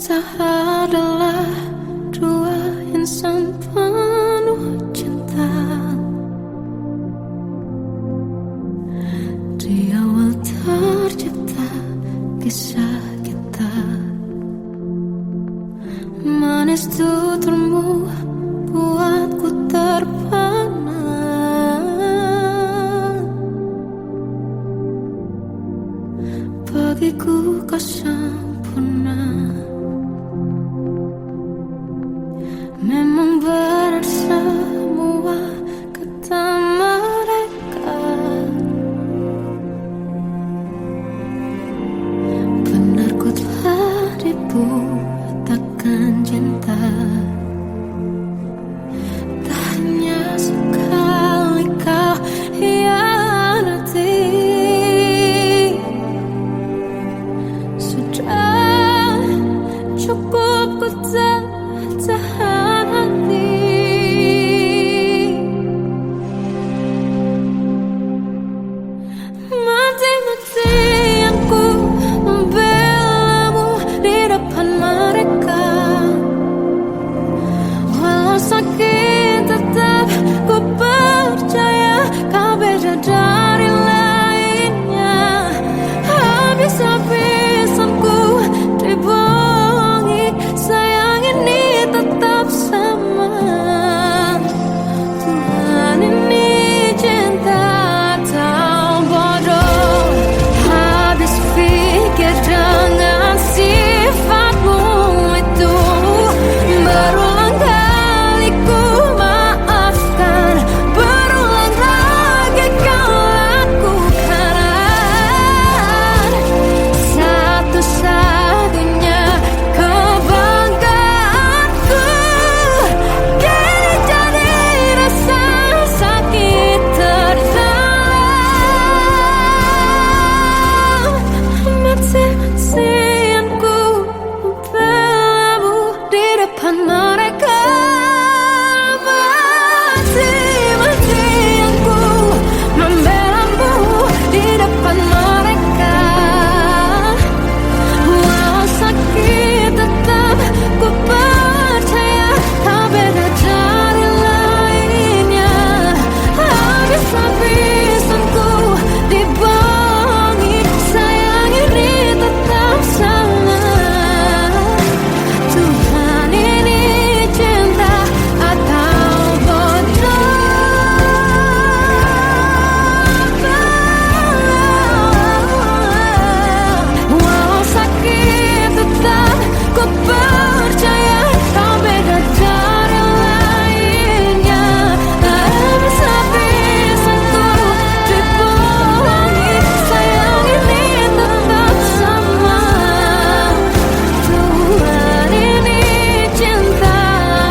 Kita adalah dua insan penuh cinta. Di awal tercipta kisah kita. Manis tuturmu buatku terpana. Bagiku kau sempurna. Memang benar semua kata mereka. Benar ku telah dibutakan cinta. Tak hanya sekali kau hianati. Sudah cukup ku tahan hati. Mati-matian ku membelamu di depan mereka. Walau sakit tetap ku percaya kau beda dari lainnya. Habis-habisan ku dibohongi, sayang ini tetap sama. Tuhan ini cinta atau bodoh. Habis pikir dengan sifatmu itu. Berulang kali ku maafkan, berulang lagi kau lakukan. Satu-satunya kebanggaanku kini jadi rasa sakit terdalam. Mati-matian ku membelamu di depan mereka. Mati-matian ku membelamu di depan mereka. Walau sakit tetap ku percaya kau beda dari lainnya. Habis-habisan ku dibohongi, sayang ini tetap sama. Tuhan ini cinta atau bodoh. Walau sakit tetap ku percaya kau beda dari lainnya. Habis-habisan ku dibohongi, sayang ini tetap sama. Tuhan ini cinta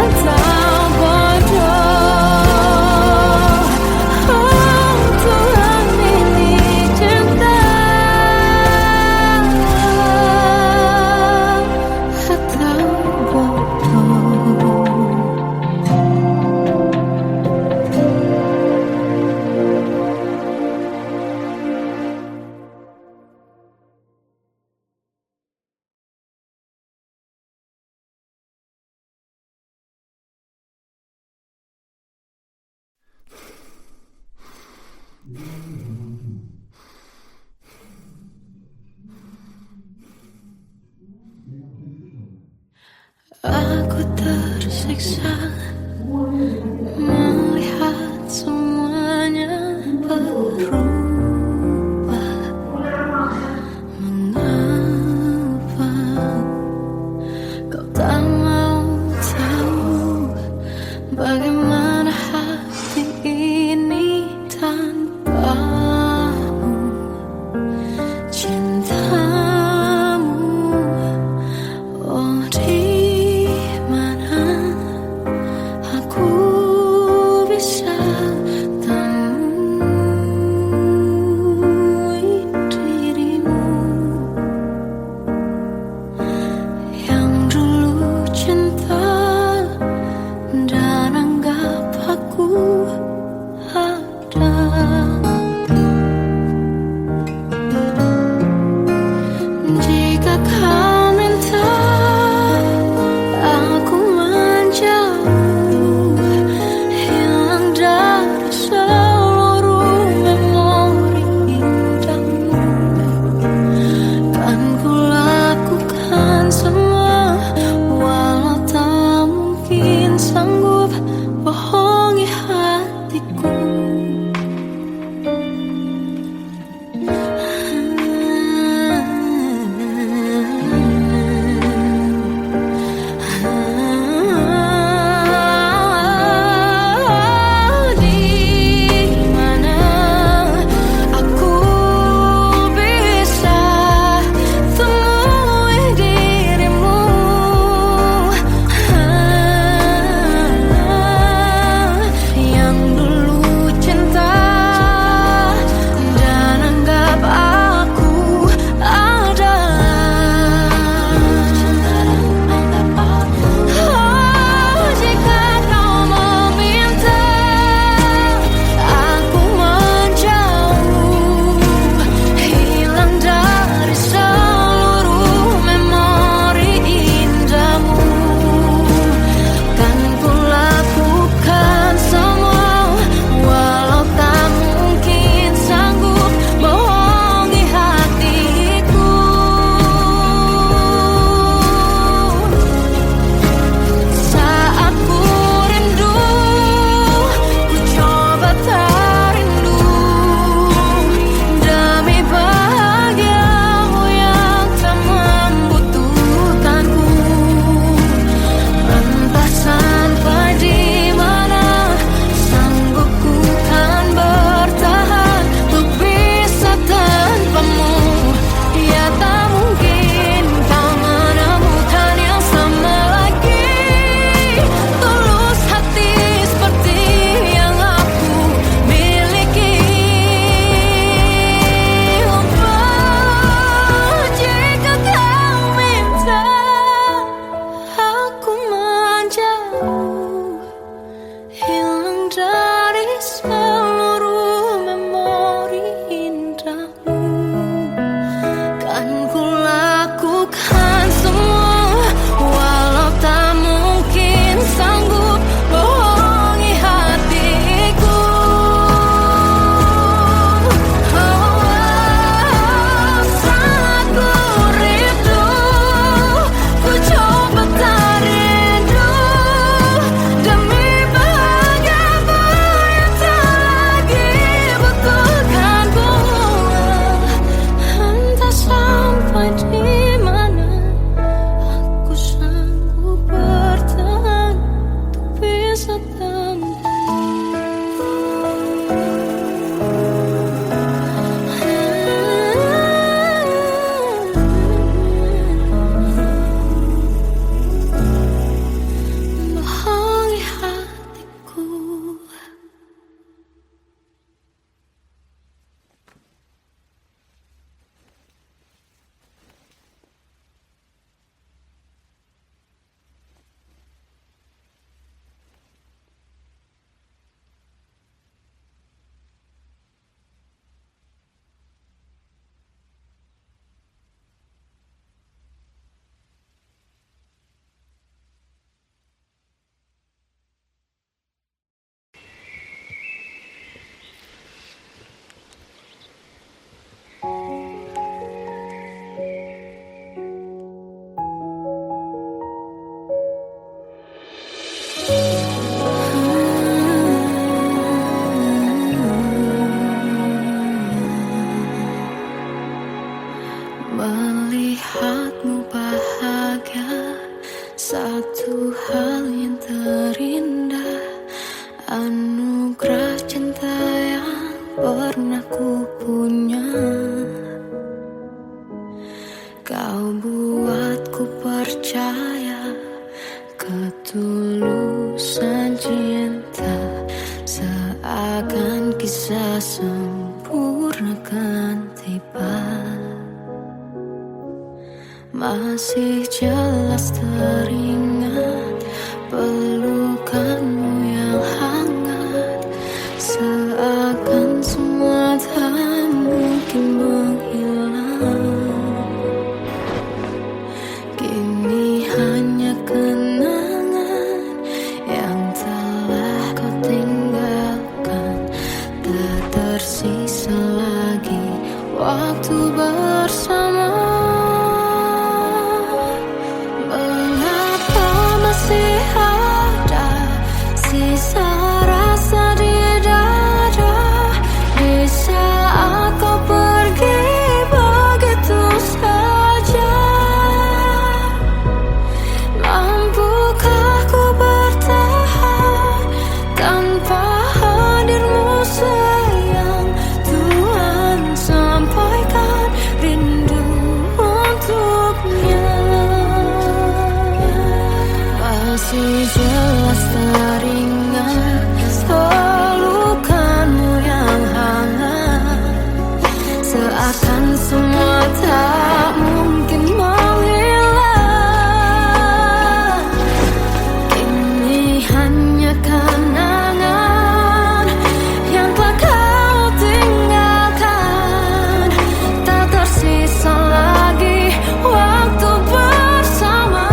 atau bodoh. Oh, Tuhan ini cinta atau bodoh. Aku tersiksa melihat semuanya berubah. Mengapa kau tak mau tahu bagaimana hati ini tanpamu? Cintamu, oh di mana Melihatmu bahagia, satu hal yang terindah, anugerah cinta yang pernah ku punya. Kau buatku percaya ketulusan cinta, seakan kisah sempurna kan tiba. Masih jelas teringat pelukanmu yang hangat, seakan semua tak mungkin menghilang. Kini hanya kenangan yang telah kau tinggalkan, tak tersisa lagi waktu bersama. Masih ada sisa rasa di dada di saat kau pergi begitu saja. Mampukah ku bertahan tanpa hadirmu sayang? Tuhan sampaikan rindu untuknya. Masih jelas teringat pelukanmu yang hangat, seakan semua tak mungkin menghilang. Kini hanya kenangan yang telah kau tinggalkan, tak tersisa lagi waktu bersama.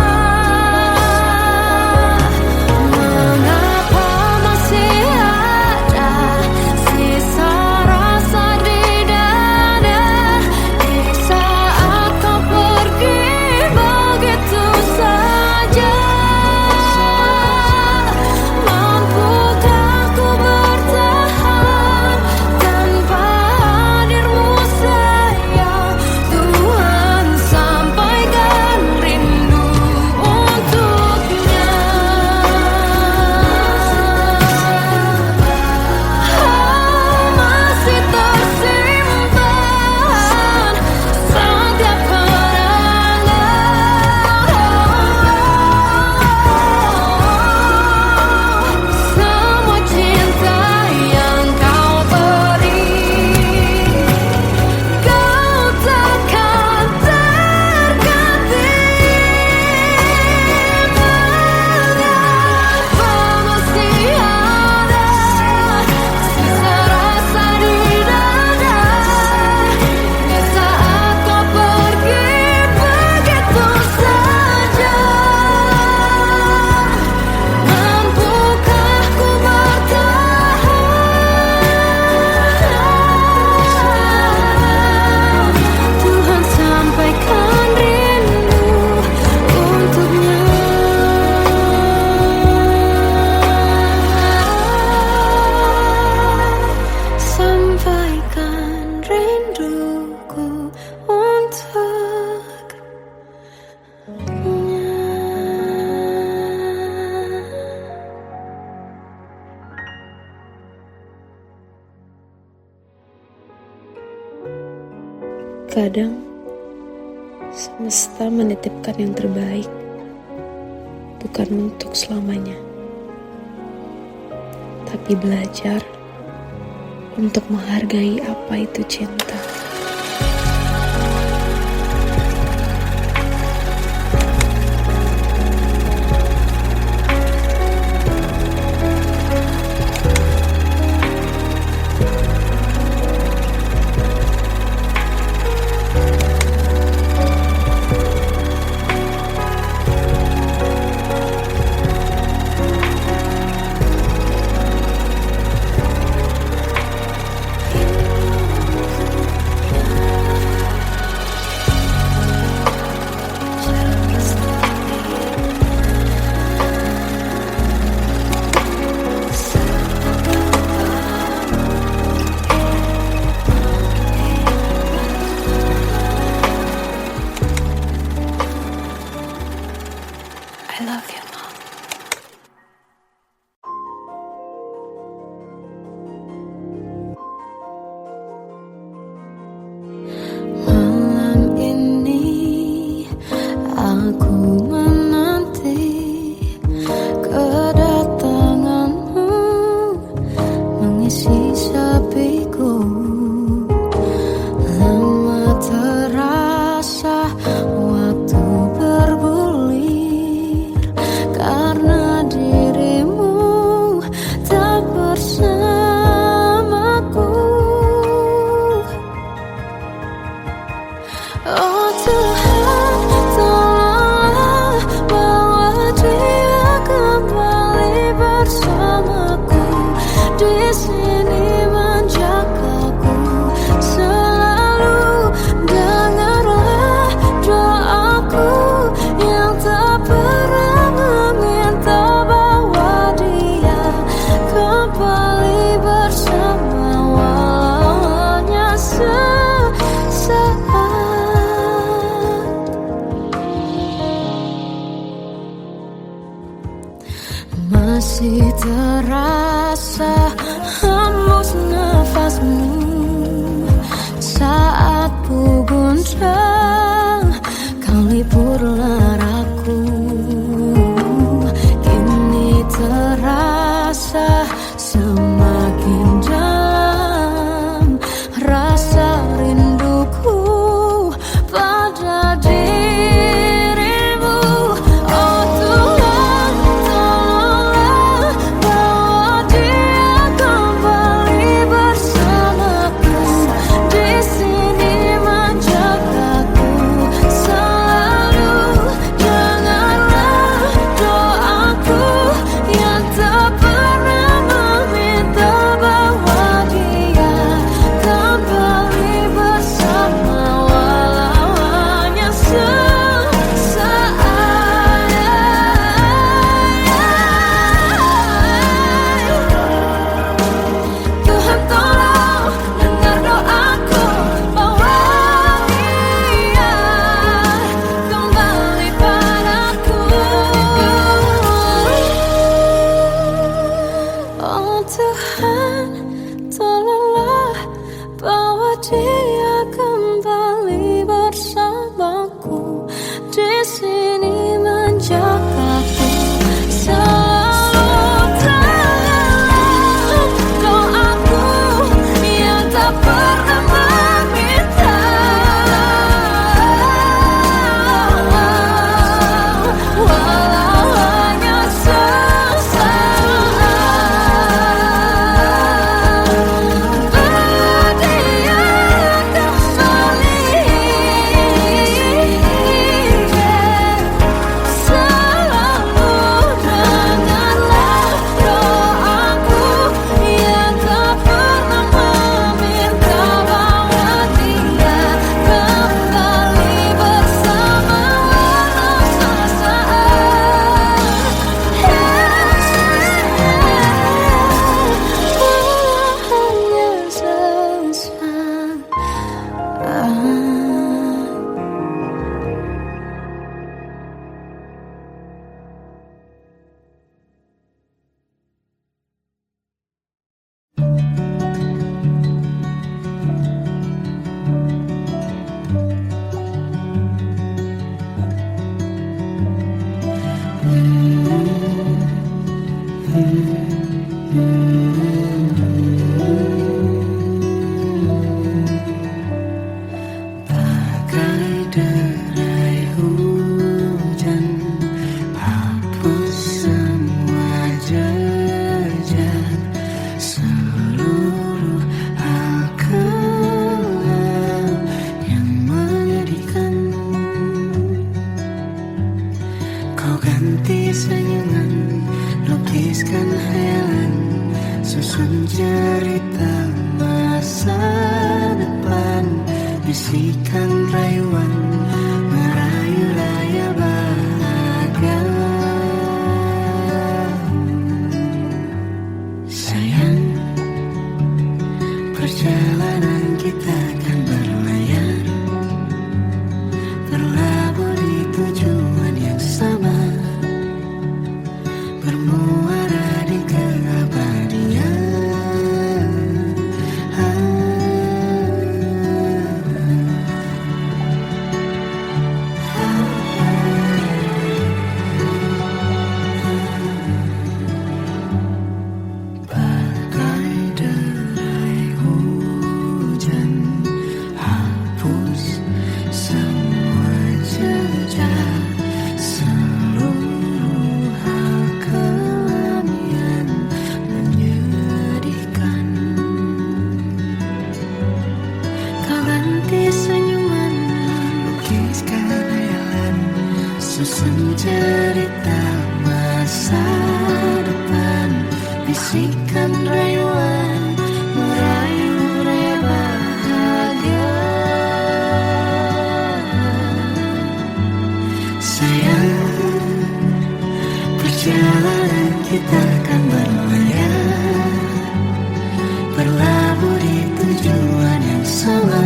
Kadang semesta menitipkan yang terbaik, bukan untuk selamanya, tapi belajar untuk menghargai apa itu cinta. bisikan rayuan merayu raya bahagia. Sayang, perjalanan kita akan berlayar, berlabuh di tujuan yang sama, bermuara di keabadian. Bagai derai hujan, hapus semua jejak, seluruh hal kelam yang menyedihkan. Kau ganti senyuman, lukiskan hayalan, susun cerita masa depan, bisikan rayuan merayu raya bahagia. Sayang, perjalanan kita akan berlayar, berlabuh di tujuan yang sama,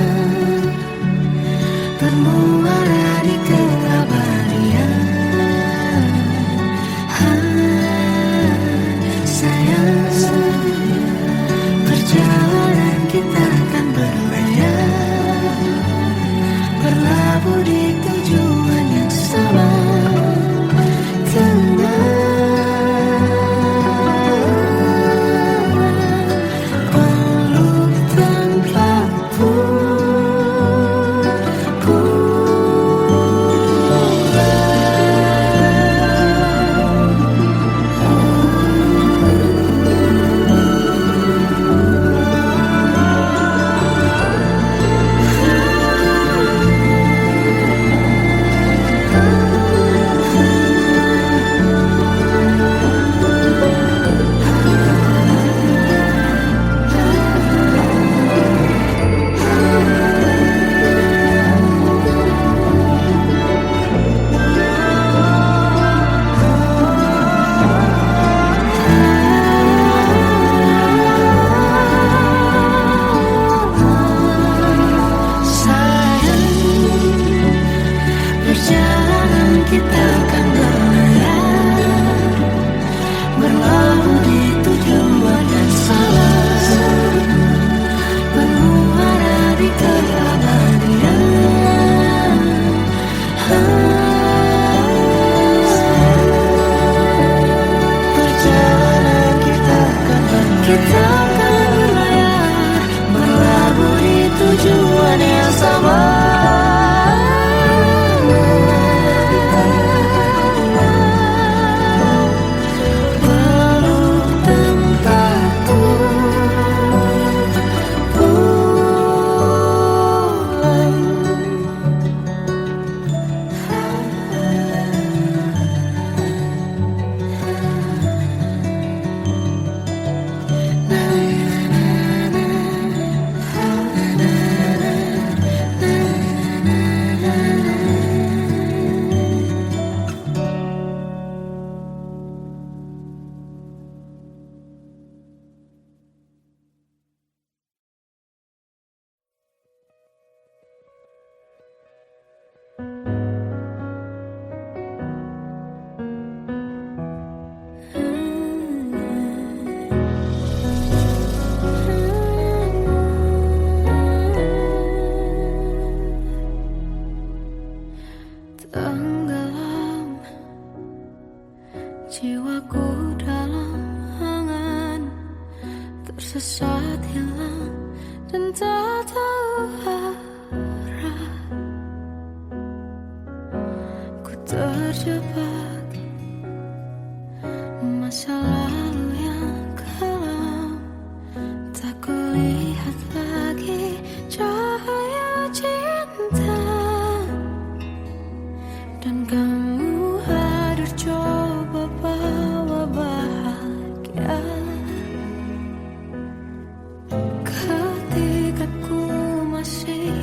bermuara di keabadian. Sayang, perjalanan kita akan berlayar, berlabuh di tujuan yang sama. Peluk tempatku, perjalanan kita akan berlayar, berlabuh di tujuan yang sama, bermuara di keabadian. Perjalanan kita akan berlayar, berlabuh di tujuan yang sama. Tenggelam jiwaku dalam angan, tersesat hilang dan tak tahu arah. Ku terjebak masa lalu yang kelam, tak kulihat lagi cahaya cinta. Dan kamu hadir coba bawa bahagia. Ketika ku masih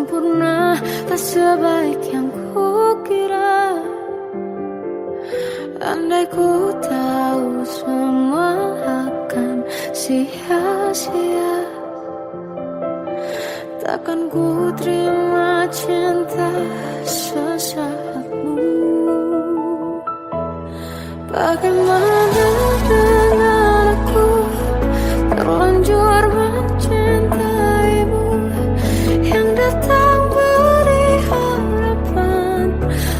sempurna, tak sebaik yang kukira. Andai ku tahu semua akan sia-sia, takkan ku terima cinta sesaatmu. Bagaimana dengan aku, terlanjur mencintaimu, yang datang beri harapan,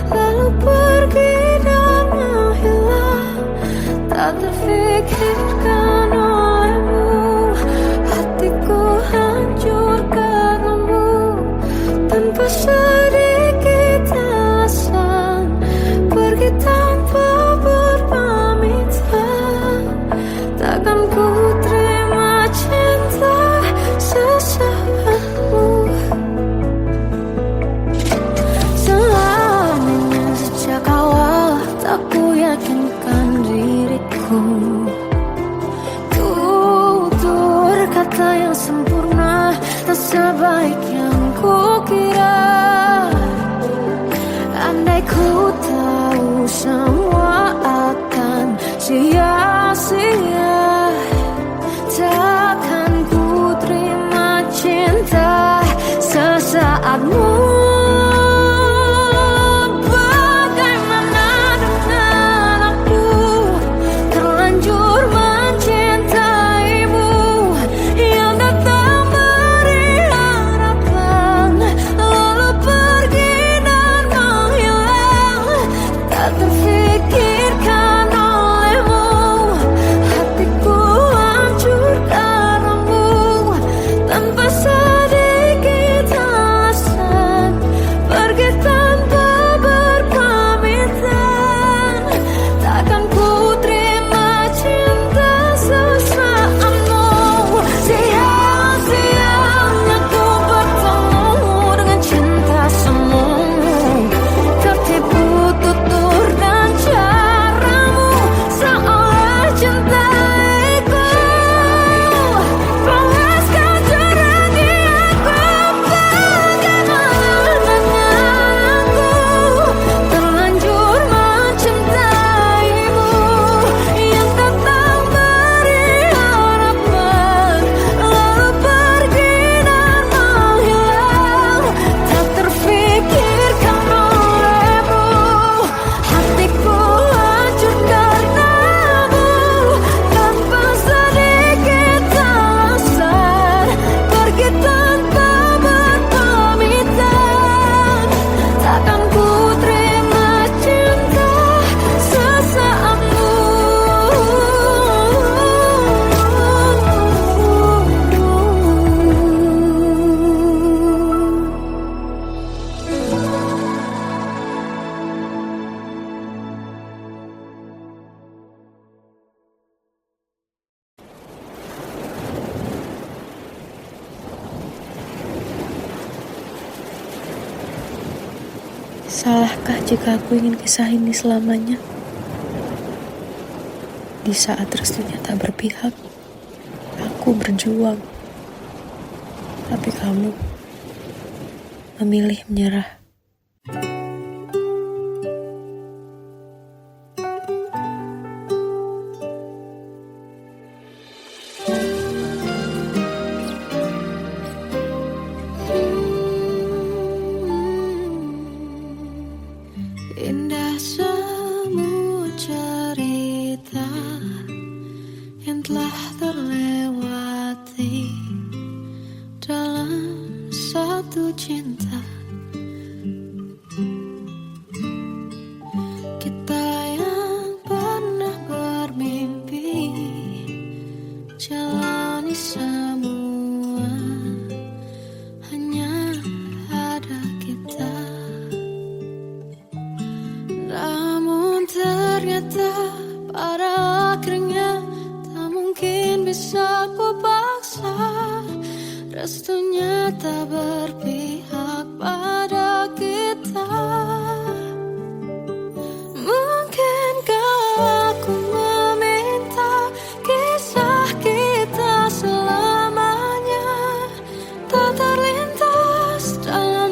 lalu pergi dan menghilang. Tak terfikirkan olehmu, hatiku hancur karenamu, tanpa sedikit alasan, pergi tanpa berpamitan. Takkan ku terima cinta sesaatmu. Selamanya sejak awal tak ku yakinkan diriku, tutur kata yang sempurna, tak sebaik yang kukira. Andai ku tahu semua akan sia-sia, takkan ku terima cinta sesaatmu. Bagaimana dengan aku, terlanjur mencintaimu, yang datang beri harapan, lalu pergi dan menghilang. Tak terfikirkan olehmu, hatiku hancur karenamu, tanpa sedikit alasan, pergi tanpa berpamitan. Takkan ku terima cinta sesaatmu. Sia-sianya ku bertemu dengan cinta semu, tertipu tutur dan caramu, seolah cintaiku. Panaskan curahi aku, bagaimana dengan aku, terlanjur mencintaimu, yang datang beri harapan, lalu pergi dan menghilang. Tak terfikirkan olehmu, hatiku hancur karenamu, tanpa sedikit alasan, pergi tanpa berpamitan. Takkan ku terima cinta sesaatmu. Salahkah jika aku ingin kisah ini selamanya? Di saat restunya tak berpihak, aku berjuang. Tapi kamu memilih menyerah. Indah semua cerita yang telah terlewati dalam satu cinta. Kita yang pernah bermimpi jalani semua, hanya ada kita. Namun ternyata pada akhirnya tak mungkin bisa ku paksa, restunya tak berpihak pada kita. Mungkinkah aku meminta kisah kita selamanya tak terlintas dalam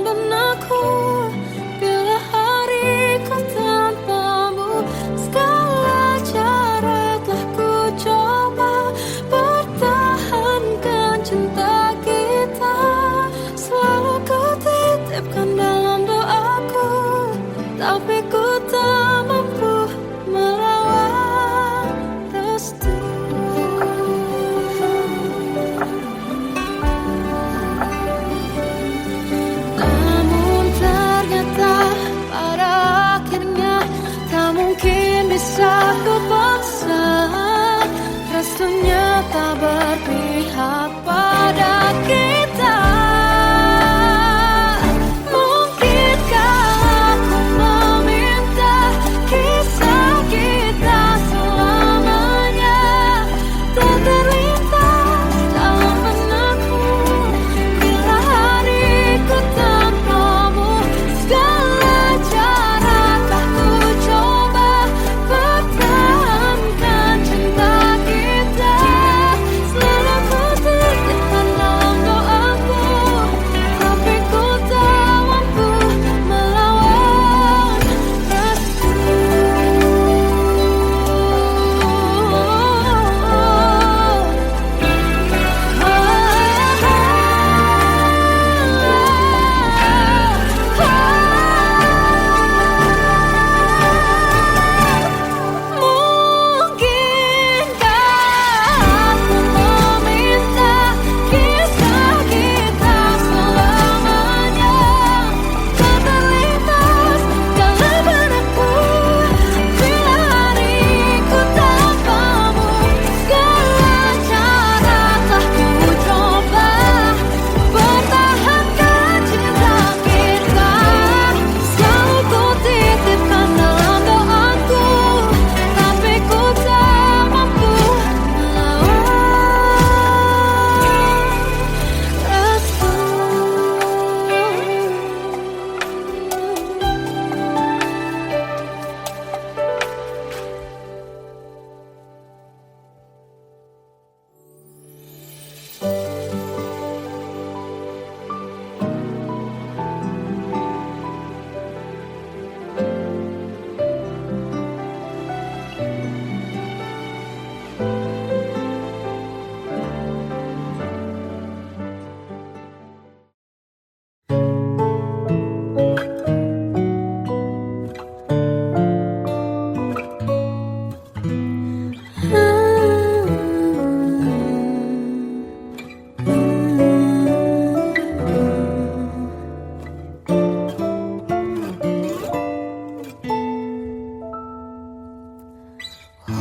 waktunya tak berpihak pada kita. Mungkinkah aku meminta kisah kita selamanya tak terlintas dalam benakku bila hariku tanpamu. Segala cara tak ku coba pertahankan cinta kita. Selalu ku titipkan dalam doaku, tapi ku tak mampu melawan restu. Mungkinkah aku meminta kisah kita selamanya tak terlintas dalam benakku bila hariku tanpamu. Segala cara telah ku coba pertahankan cinta kita. Selalu ku titipkan dalam doaku, tapi ku tak mampu melawan restu.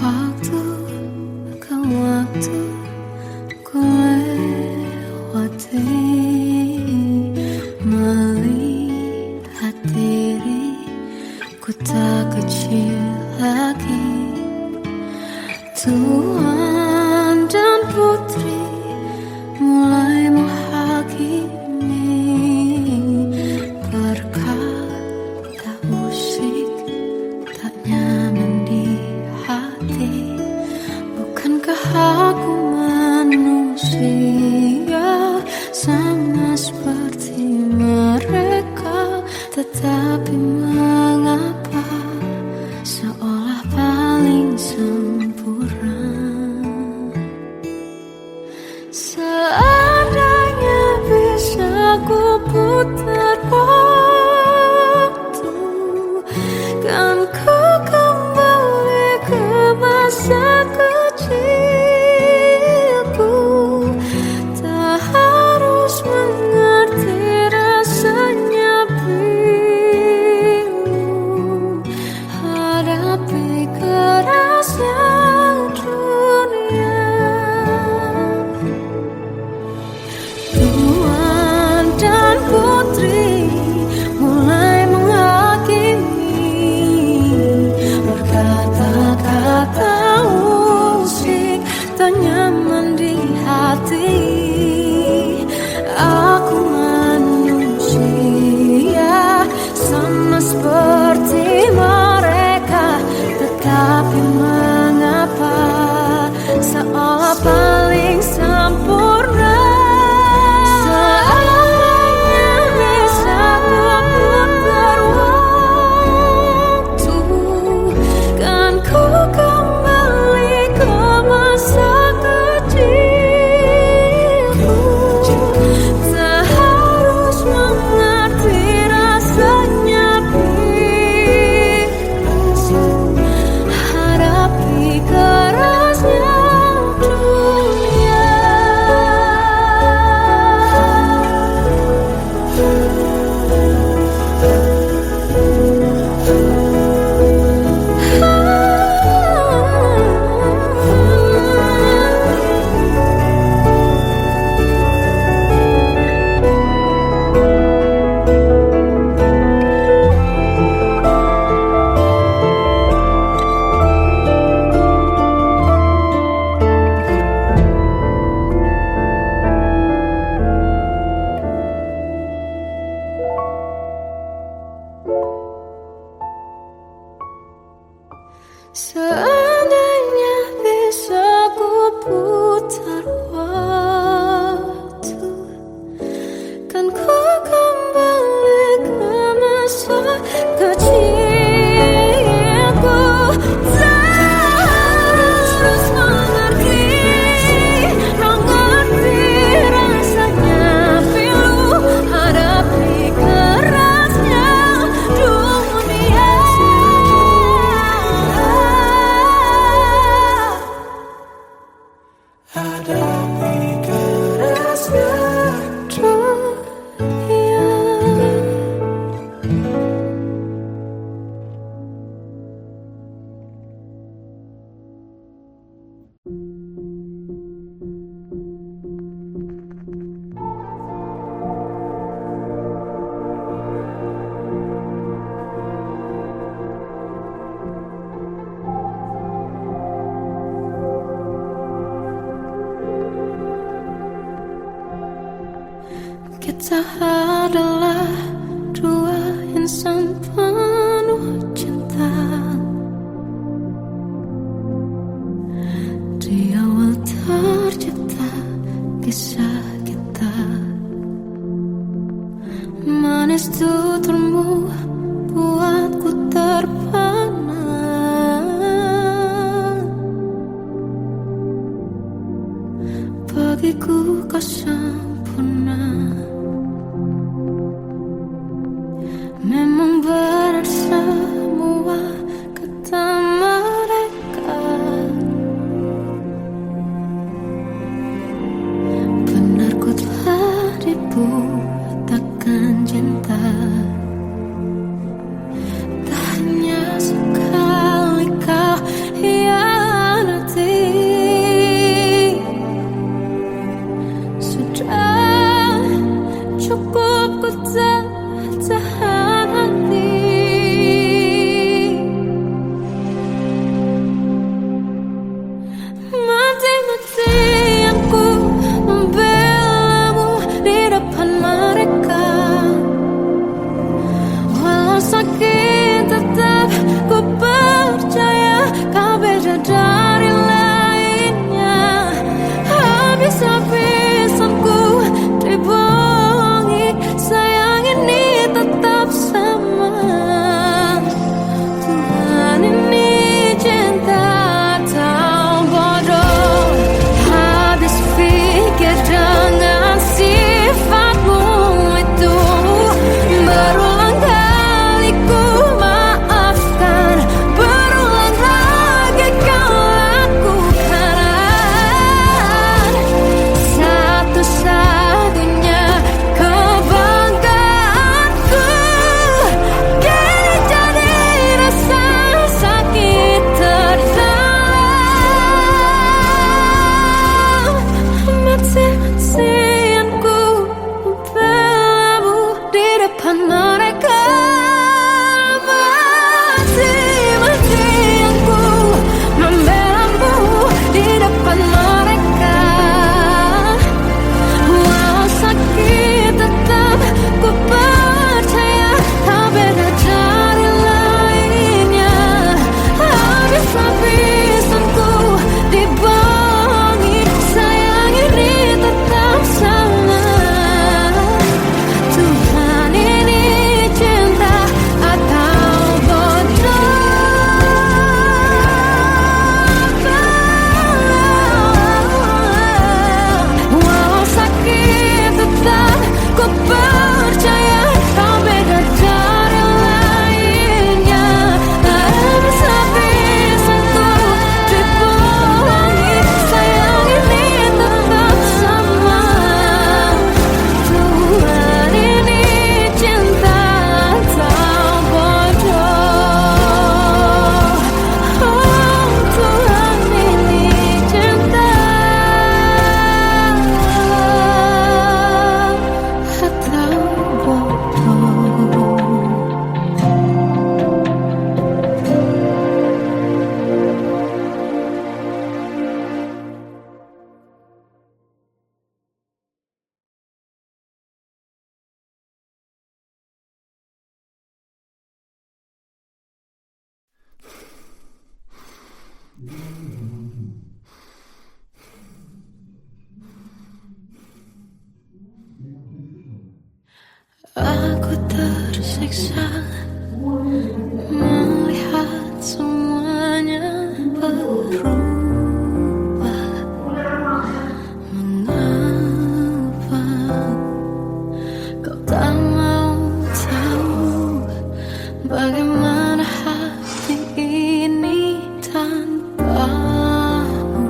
Waktu ke waktu ku lewati, melihat diriku tak kecil lagi. Tuan dan putri mulai menghakimi berkata musik tak nyaman di hati. Bukankah aku manusia sama seperti mereka? Tetapi mengapa seolah paling sempurna? Seandainya bisa ku putar waktu, kan ku kembali ke masa kecilku. Tak harus mengerti rasanya bingung hadapi kerasnya dunia. Tuan dan putri mulai menghakimi berkata-kata musik tak nyaman di hati. Aku manusia sama seperti mereka, tetapi mengapa seolah paling sempurna? Seandainya bisa ku putar waktu, kan ku kembali ke masa kecilku. Tak harus mengerti rasanya bingung hadapi kerasnya dunia. hadapi kerasnya dunia. Kita adalah dua insan penuh cinta. Di awal tercipta kisah kita. Manis tuturmu buatku terpana. Bagiku kau sempurna. Memang benar semua kata mereka. Benar ku telah dibutakan cinta. Tak hanya sekali kau hianati. Sudah cukup ku tahan hati. Mati-matian ku membelamu di depan mereka. Walau sakit tetap ku percaya kau beda dari lainnya. Habis-habisan ku dibohongi, sayang ini tetap sama. Tuhan ini cinta atau bodoh. Habis pikir dengan sifatmu itu. Berulang kali ku maafkan, berulang lagi kau lakukan. Satu-satunya kebanggaanku kini jadi rasa sakit terdalam. Mati-matian ku membelamu di depan mereka. Mati-matian ku membelamu di depan mereka. Walau sakit tetap ku percaya kau beda dari lainnya. Habis-habisan ku dibohongi, sayang ini tetap sama. Tuhan ini cinta atau bodoh. Walau sakit tetap ku percaya kau beda dari lainnya. Habis-habisan ku dibohongi, sayang ini tetap sama. Tuhan ini cinta atau bodoh. Oh, Tuhan ini cinta atau bodoh. Aku tersiksa melihat semuanya berubah. Mengapa kau tak mau tahu bagaimana hati ini tanpamu?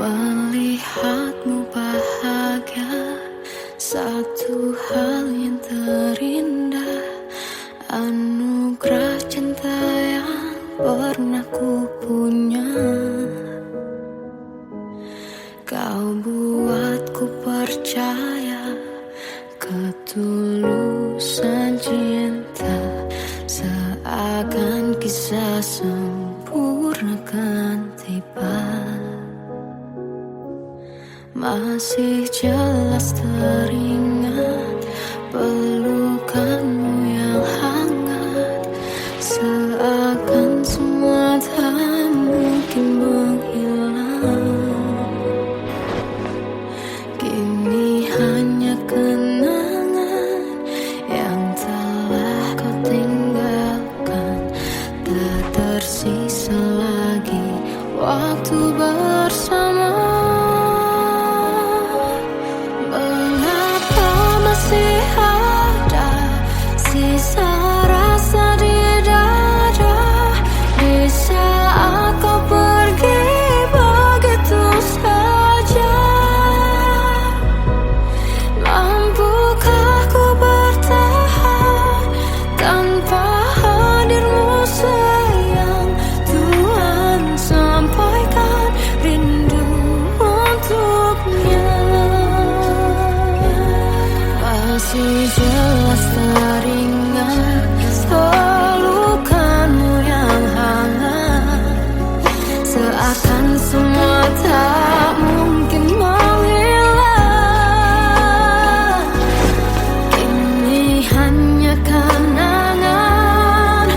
Melihatmu bahagia, satu hal yang terindah, anugerah cinta yang pernah ku punya. Kau buatku percaya ketulusan cinta, seakan kisah sempurna kan tiba. Masih jelas teringat pelukanmu yang hangat, seakan semua tak mungkin menghilang. Kini hanya kenangan yang telah kau tinggalkan, tak tersisa lagi waktu bersama. Masih ada sisa rasa di dada di saat kau pergi begitu saja. Mampukah ku bertahan tanpa hadirmu sayang? Tuhan sampaikan rindu untuknya. Masih jelas teringat pelukanmu yang hangat, seakan semua tak mungkin menghilang. Kini hanya kenangan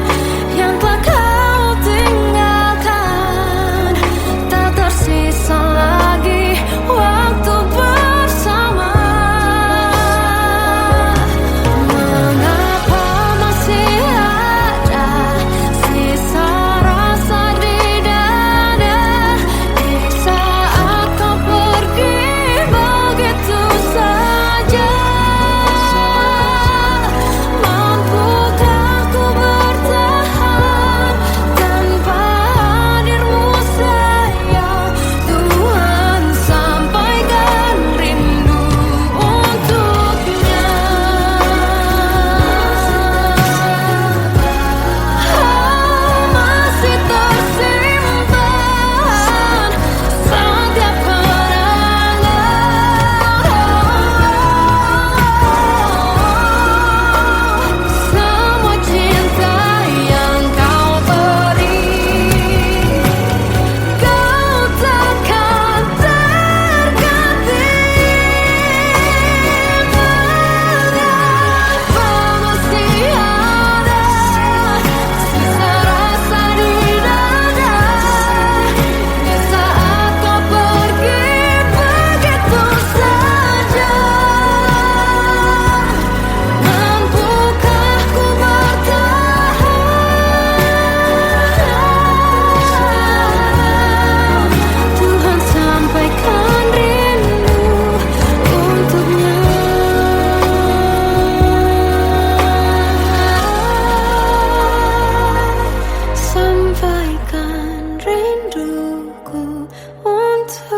yang telah kau tinggalkan, tak tersisa lagi waktu bersama. Sampaikan rinduku untuknya.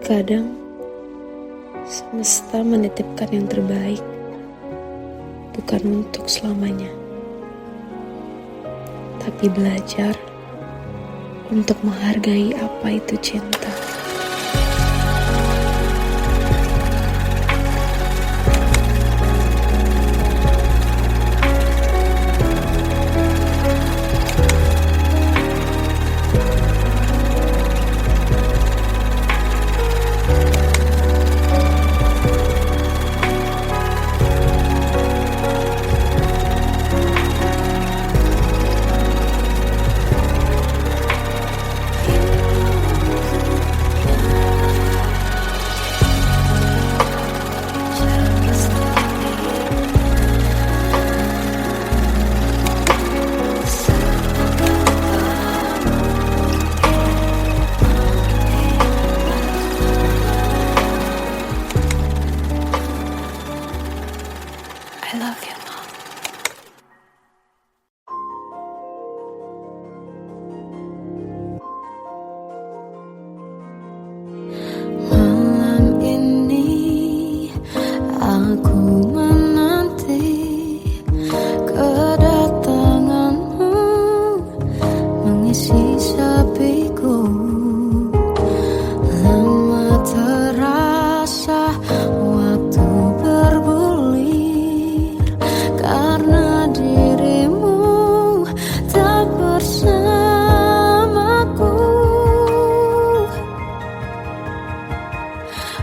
Kadang semesta menitipkan yang terbaik, bukan untuk selamanya, tapi belajar untuk menghargai apa itu cinta.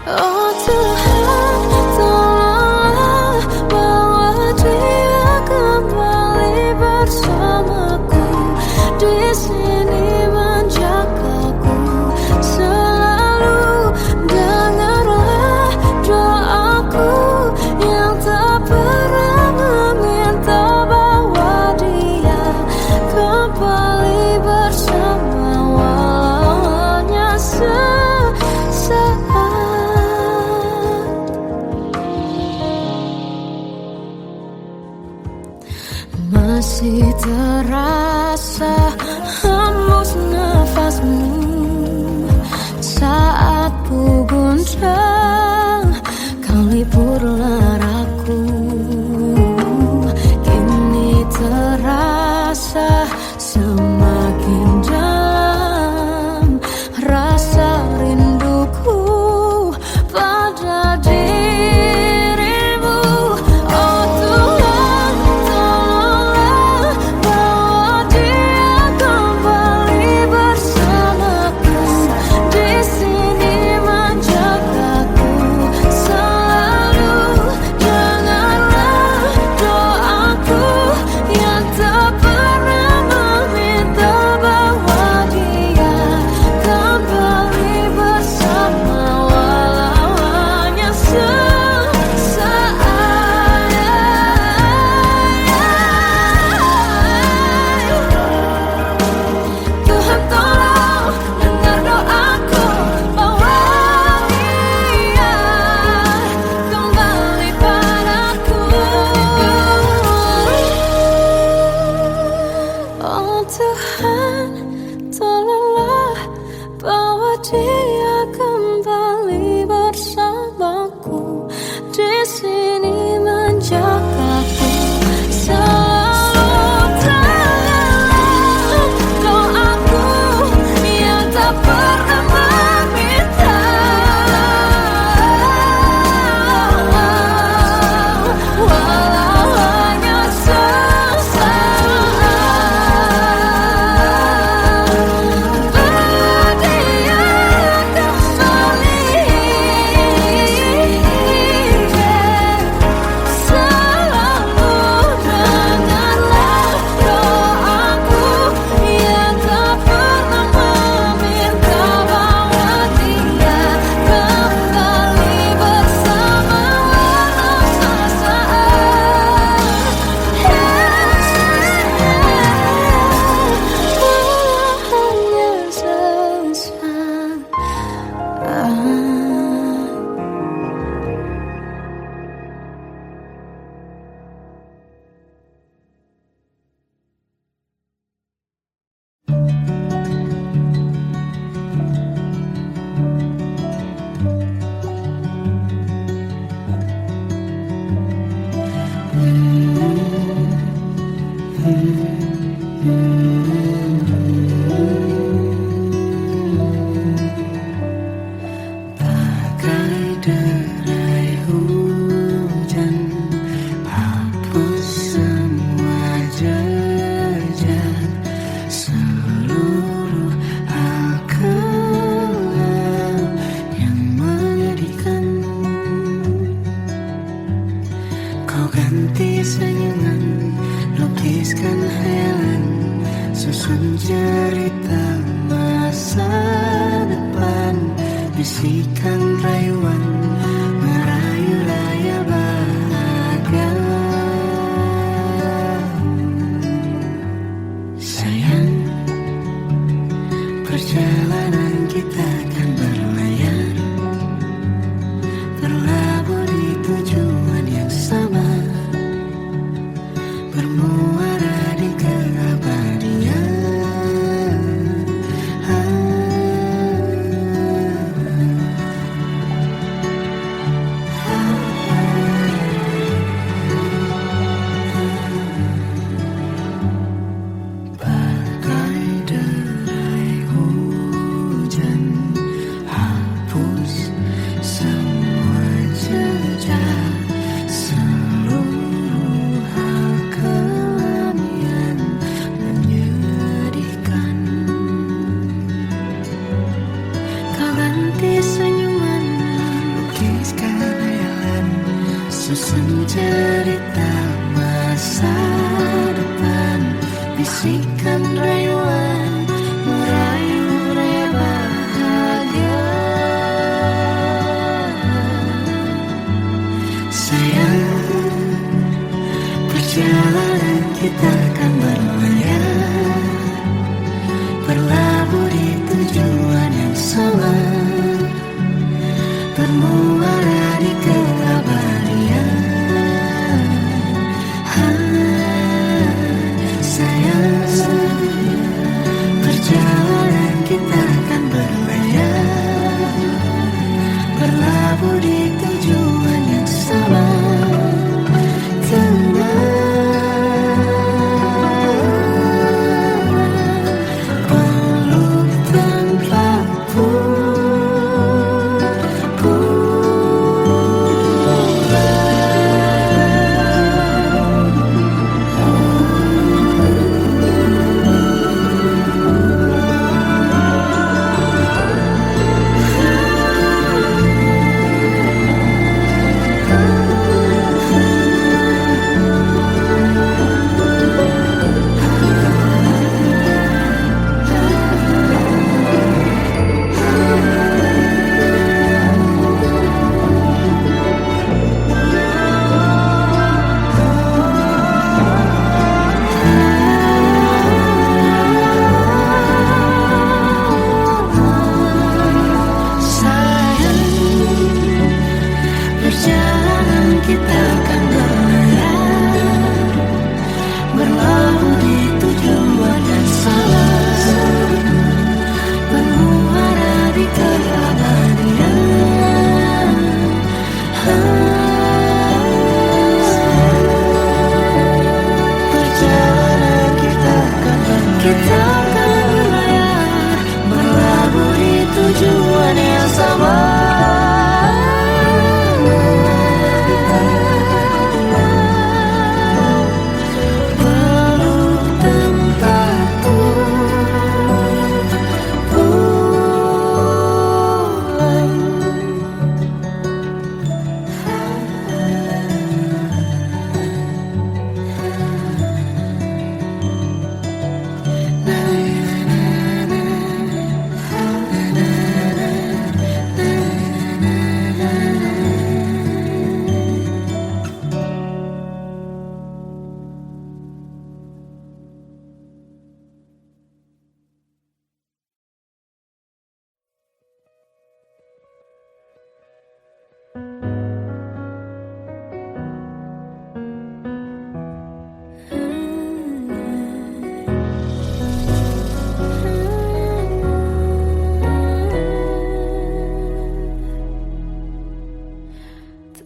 Oh Tuhan, tolonglah bawa dia kembali bersamaku, di sini menjagaku selalu. Dengarlah doaku yang tak pernah meminta, bawa dia kembali bersama walau hanya sesaat. Masih terasa hembus nafasmu saat ku guncang, kau lipurlah raku. Kini terasa semakin dalam rasa rinduku pada dirimu. Oh Tuhan, tolonglah bawa dia kembali bersamaku, di sini menjagaku selalu. Dengarlah doaku yang tak pernah meminta, bawa dia kembali bersama walau hanya sesaat. Tuhan tolong dengar doaku, bawa dia kembali padaku. Oh Tuhan, tolonglah bawa dia kembali bersamaku, di sini menjagaku selalu. Dengarlah doaku yang tak pernah meminta, walau hanya sesaat. Bawa dia kembali selalu. Dengarlah doaku yang tak pernah meminta, bawa dia kembali bersama walau sesaat. Walau hanya sesaat. Bagai derai hujan, hapus semua jejak seluruh hal kelam yang menyedihkan. Kau ganti senyuman, lukiskan hayalan, susun cerita masa depan. Bisikan rayuan, merayu layar bahagia. Sayang, perjalanan kita kan berlayar, berlabuh di tujuan yang sama, bermuara di keabadian. cerita masa depan, bisikan rayuan meraih bahagia. Sayang, perjalanan kita akan berlayar, berlabuh di tujuan yang sama, bermuara di keabadian. Sayang, perjalanan kita akan berlayar, berlabuh di tujuan yang sama. Kita akan berlayar, berlabuh di tujuan yang sama, bermuara di keabadian. Perjalanan kita akan berlayar, berlabuh di tujuan yang sama.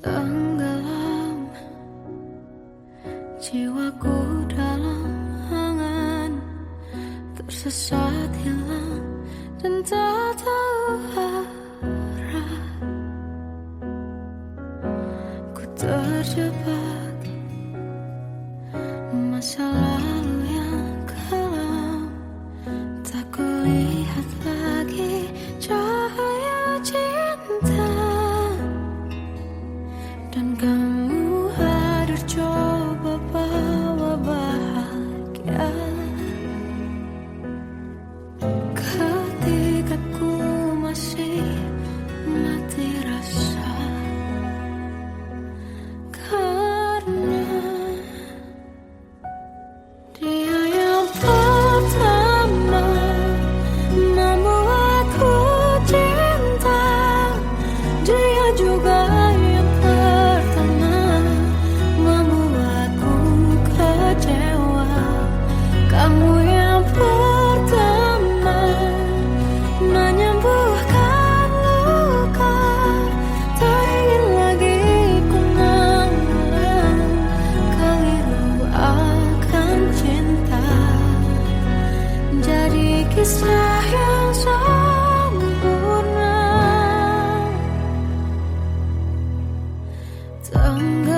Tenggelam jiwaku dalam angan, tersesat hilang dan tak tahu arah. Ku terjebak masa lalu yang kelam, tak kulihat lagi cahaya cinta. Dan kamu hadir coba bawa bahagia, ketika ku masih mati rasa. Karena dia yang pertama membuatku cinta, dia juga yang membuatku kecewa. Kamu yang pertama menyembuhkan luka, tak ingin lagi ku mengulang keliru akan cinta. Jadi kisah yang sempurna. Tenggelam